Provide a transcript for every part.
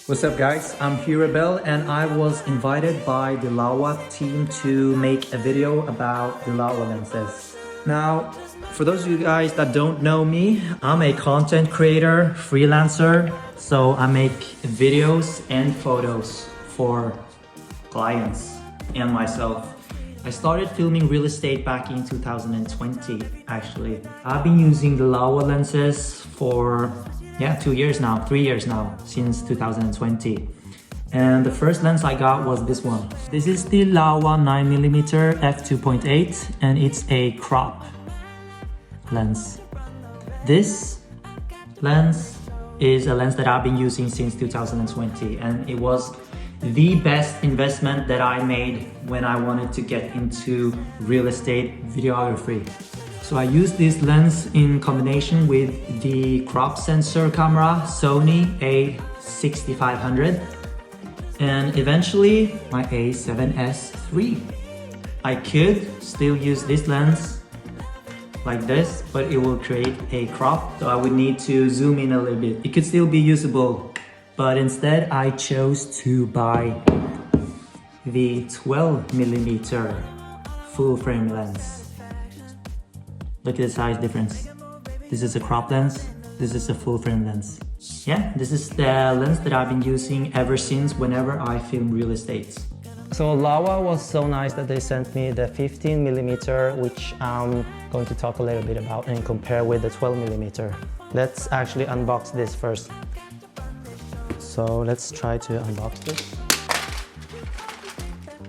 What's up guys, I'm Hirabel and I was invited by the Laowa team to make a video about the Laowa lenses. Now, for those of you guys that don't know me, I'm a content creator, freelancer, so I make videos and photos for clients and myself. I started filming real estate back in 2020 actually. I've been using the Laowa lenses for 3 years now, since 2020. And the first lens I got was this one. This is the Laowa 9mm f2.8 and it's a crop lens. This lens is a lens that I've been using since 2020 and it was the best investment that I made when I wanted to get into real estate videography. So I used this lens in combination with the crop sensor camera Sony a6500 and eventually my a7S III. I could still use this lens like this, but it will create a crop, so I would need to zoom in a little bit. It could still be usable, but instead I chose to buy the 12mm full frame lens. Look at the size difference. This is a crop lens, this is a full frame lens. Yeah, this is the lens that I've been using ever since whenever I film real estate. So Laowa was so nice that they sent me the 15mm, which I'm going to talk a little bit about and compare with the 12mm. Let's actually unbox this first. So let's try to unbox this.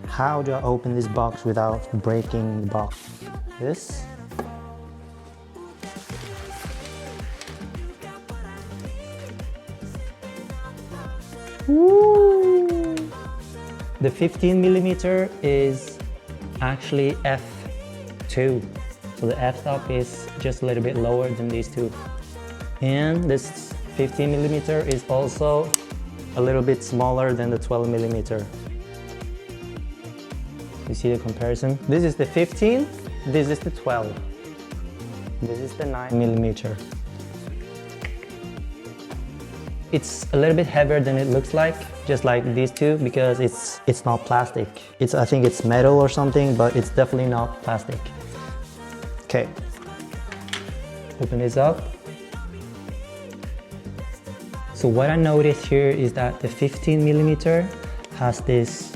How do I open this box without breaking the box? This. Woo! The 15mm is actually f2, so the f-stop is just a little bit lower than these two. And this 15mm is also a little bit smaller than the 12mm. You see the comparison? This is the 15, this is the 12. This is the 9mm. It's a little bit heavier than it looks like, just like these two, because it's not plastic. I think it's metal or something, but it's definitely not plastic. Okay, open this up. So what I noticed here is that the 15mm has this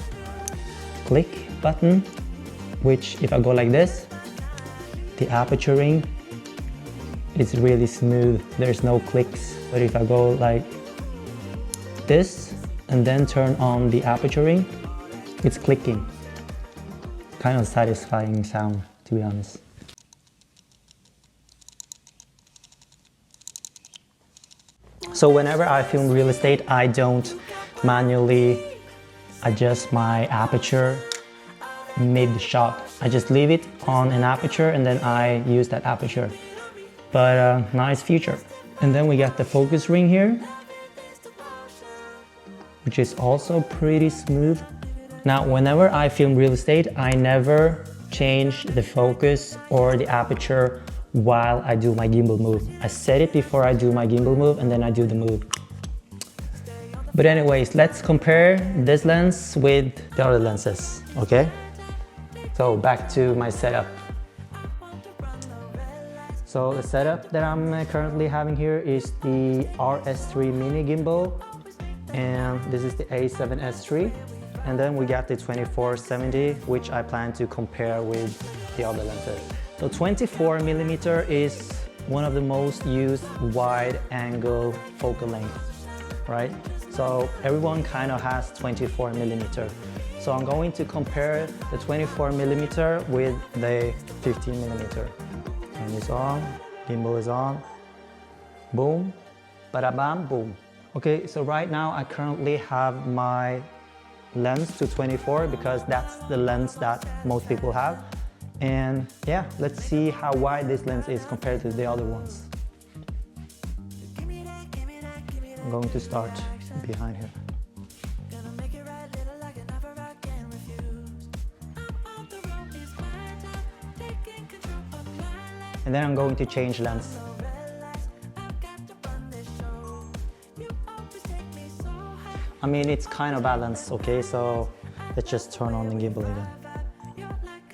click button, which if I go like this, the aperturing is really smooth. There's no clicks. But if I go like this and then turn on the aperturing, it's clicking. Kind of satisfying sound, to be honest. So whenever I film real estate, I don't manually adjust my aperture mid-shot. I just leave it on an aperture and then I use that aperture. But nice feature. And then we got the focus ring here, which is also pretty smooth. Now, whenever I film real estate, I never change the focus or the aperture while I do my gimbal move. I set it before I do my gimbal move and then I do the move. But anyways, let's compare this lens with the other lenses, okay? So back to my setup. So the setup that I'm currently having here is the RS3 mini gimbal, and this is the A7S III, and then we got the 2470, which I plan to compare with the other lenses. So 24mm is one of the most used wide angle focal lengths, right? So everyone kind of has 24mm. So I'm going to compare the 24mm with the 15mm. Turn this on, gimbal is on, boom, bada bam, boom. Okay, so right now I currently have my lens to 24 because that's the lens that most people have. And yeah, let's see how wide this lens is compared to the other ones. I'm going to start behind here. And then I'm going to change lens. I mean, it's kind of balanced, okay? So let's just turn on the gimbal again.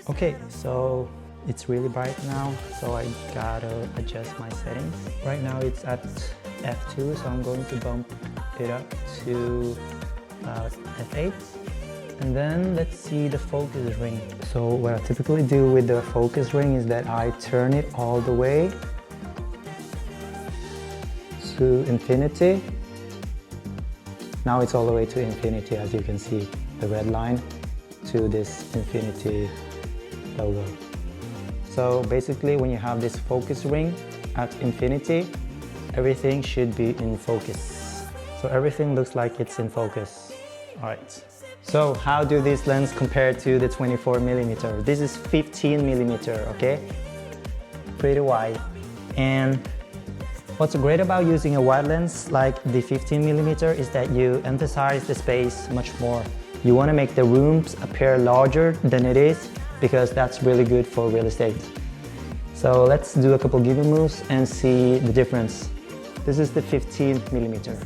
Okay, so it's really bright now, so I gotta adjust my settings. Right now it's at f2, so I'm going to bump it up to about f8. And then let's see the focus ring. So what I typically do with the focus ring is that I turn it all the way to infinity. Now it's all the way to infinity, as you can see, the red line to this infinity logo. So basically when you have this focus ring at infinity, everything should be in focus. So everything looks like it's in focus. All right. So how do this lens compare to the 24mm? This is 15mm, okay? Pretty wide. And what's great about using a wide lens like the 15mm is that you emphasize the space much more. You want to make the rooms appear larger than it is because that's really good for real estate. So let's do a couple gimbal moves and see the difference. This is the 15mm.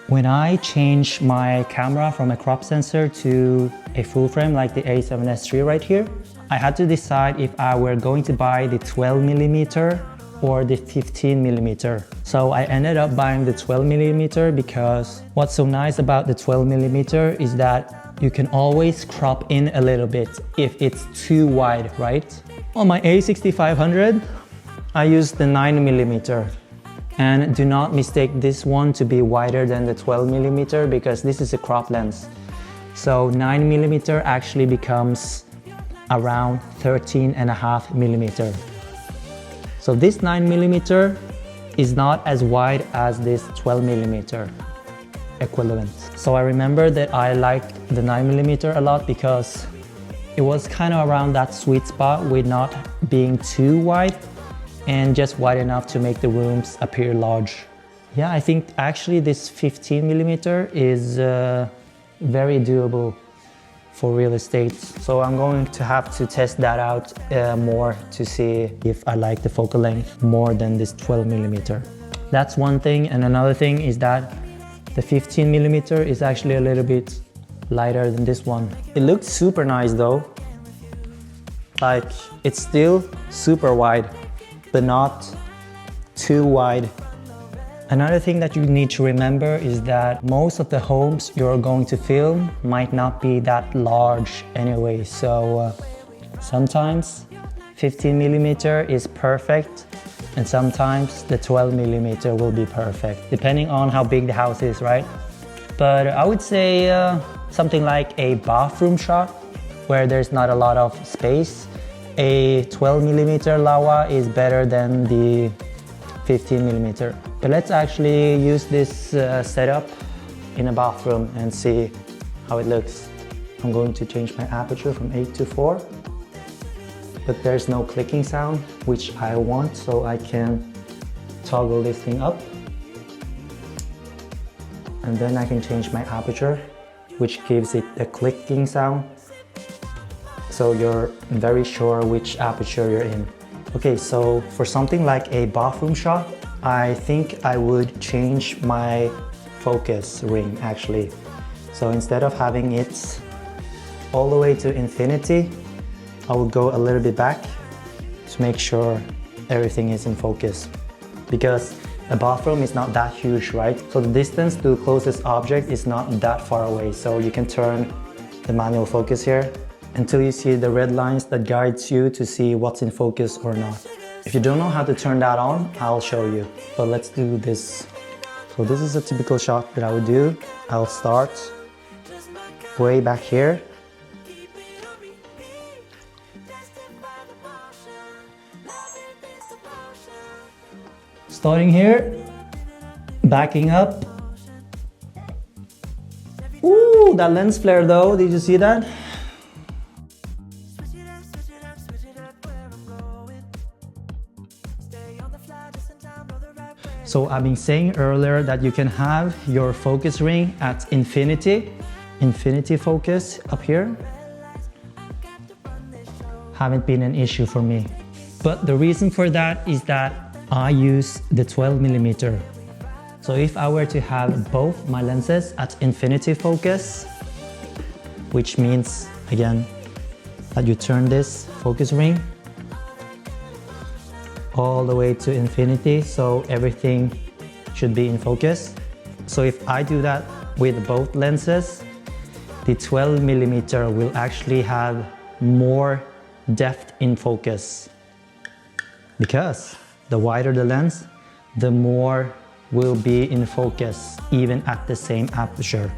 When I change my camera from a crop sensor to a full frame like the A7S III right here, I had to decide if I were going to buy the 12mm or the 15mm. So I ended up buying the 12mm because what's so nice about the 12mm is that you can always crop in a little bit if it's too wide, right? On my A6500, I used the 9mm. And do not mistake this one to be wider than the 12mm because this is a crop lens. So 9mm actually becomes around 13.5mm. So this 9mm is not as wide as this 12mm equivalent. So I remember that I liked the 9mm a lot because it was kind of around that sweet spot with not being too wide and just wide enough to make the rooms appear large. Yeah, I think actually this 15mm is very doable for real estate. So I'm going to have to test that out more to see if I like the focal length more than this 12mm. That's one thing, and another thing is that the 15mm is actually a little bit lighter than this one. It looks super nice though. Like, it's still super wide, but not too wide. Another thing that you need to remember is that most of the homes you're going to film might not be that large anyway. So sometimes 15mm is perfect and sometimes the 12mm will be perfect, depending on how big the house is, right? But I would say something like a bathroom shot where there's not a lot of space, a 12mm Laowa is better than the 15mm. But let's actually use this setup in a bathroom and see how it looks. I'm going to change my aperture from 8 to 4, but there's no clicking sound, which I want, so I can toggle this thing up. And then I can change my aperture, which gives it a clicking sound, so you're very sure which aperture you're in. Okay, so for something like a bathroom shot, I think I would change my focus ring actually. So instead of having it all the way to infinity, I will go a little bit back to make sure everything is in focus. Because a bathroom is not that huge, right? So the distance to the closest object is not that far away. So you can turn the manual focus here until you see the red lines that guides you to see what's in focus or not. If you don't know how to turn that on, I'll show you. But let's do this. So this is a typical shot that I would do. I'll start way back here. Starting here, backing up. Ooh, that lens flare though, did you see that? So I've been saying earlier that you can have your focus ring at infinity focus up here. Haven't been an issue for me. But the reason for that is that I use the 12mm. So if I were to have both my lenses at infinity focus, which means again that you turn this focus ring all the way to infinity, so everything should be in focus. So if I do that with both lenses, the 12mm will actually have more depth in focus, because the wider the lens, the more will be in focus even at the same aperture.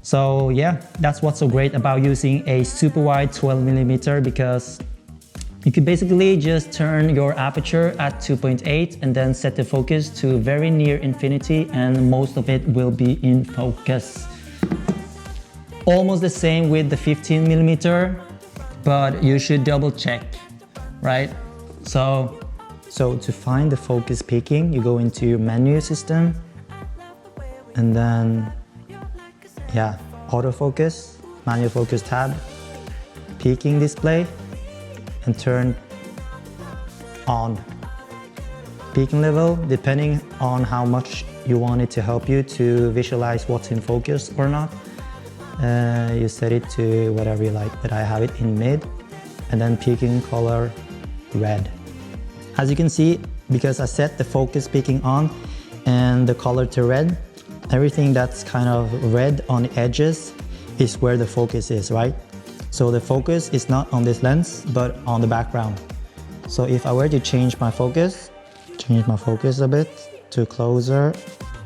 So yeah, that's what's so great about using a super wide 12mm, because you could basically just turn your aperture at 2.8 and then set the focus to very near infinity, and most of it will be in focus. Almost the same with the 15mm, but you should double check, right? So to find the focus peaking, you go into your menu system and then yeah, autofocus, manual focus tab, peaking display, and turn on peaking level depending on how much you want it to help you to visualize what's in focus or not. You set it to whatever you like, but I have it in mid, and then peaking color red. As you can see, because I set the focus peaking on and the color to red, everything that's kind of red on the edges is where the focus is, right? So the focus is not on this lens, but on the background. So if I were to change my focus a bit to closer,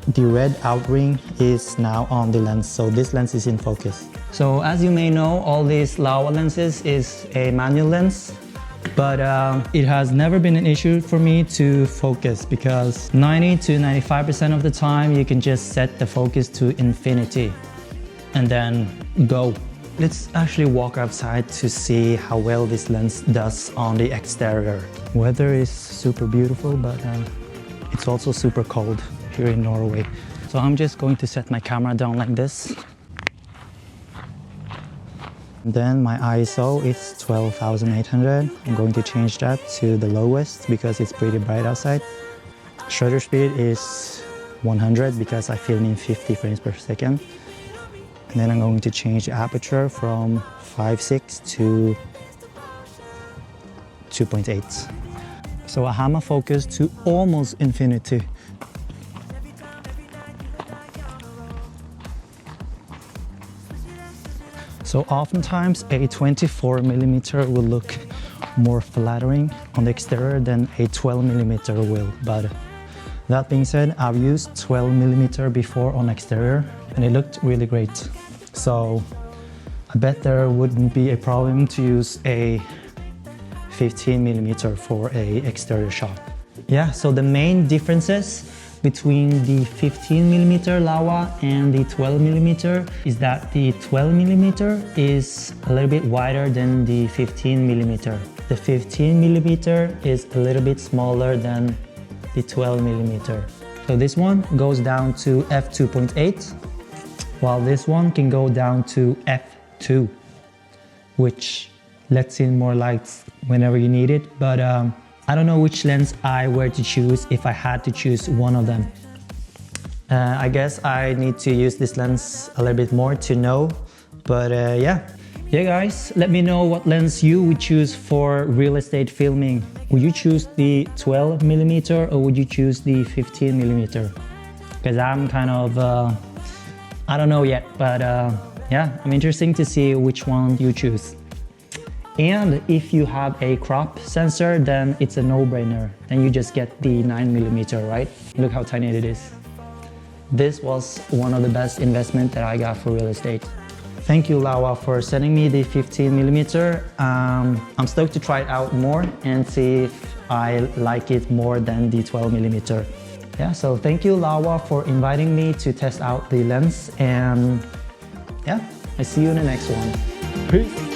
the red outring is now on the lens, so this lens is in focus. So as you may know, all these Laowa lenses is a manual lens, but it has never been an issue for me to focus, because 90 to 95% of the time you can just set the focus to infinity and then go. Let's actually walk outside to see how well this lens does on the exterior. Weather is super beautiful, but it's also super cold here in Norway. So I'm just going to set my camera down like this. Then my ISO is 12,800. I'm going to change that to the lowest because it's pretty bright outside. Shutter speed is 100 because I film in 50 frames per second. And then I'm going to change the aperture from 5.6 to 2.8. So I have my focus to almost infinity. So oftentimes a 24mm will look more flattering on the exterior than a 12mm will. But that being said, I've used 12mm before on exterior and it looked really great. So I bet there wouldn't be a problem to use a 15mm for a exterior shot. Yeah, so the main differences between the 15mm Laowa and the 12mm is that the 12mm is a little bit wider than the 15mm. The 15mm is a little bit smaller than the 12mm. So this one goes down to f2.8, while this one can go down to f2, which lets in more lights whenever you need it. But I don't know which lens I were to choose if I had to choose one of them. I guess I need to use this lens a little bit more to know, but yeah guys, let me know what lens you would choose for real estate filming. Would you choose the 12mm or would you choose the 15mm? Because I'm kind of I don't know yet, but yeah, I'm interested to see which one you choose. And if you have a crop sensor, then it's a no-brainer. Then you just get the 9mm, right? Look how tiny it is. This was one of the best investments that I got for real estate. Thank you, Laowa, for sending me the 15mm. I'm stoked to try it out more and see if I like it more than the 12mm. Yeah, so thank you, Laowa, for inviting me to test out the lens. And yeah, I see you in the next one. Peace.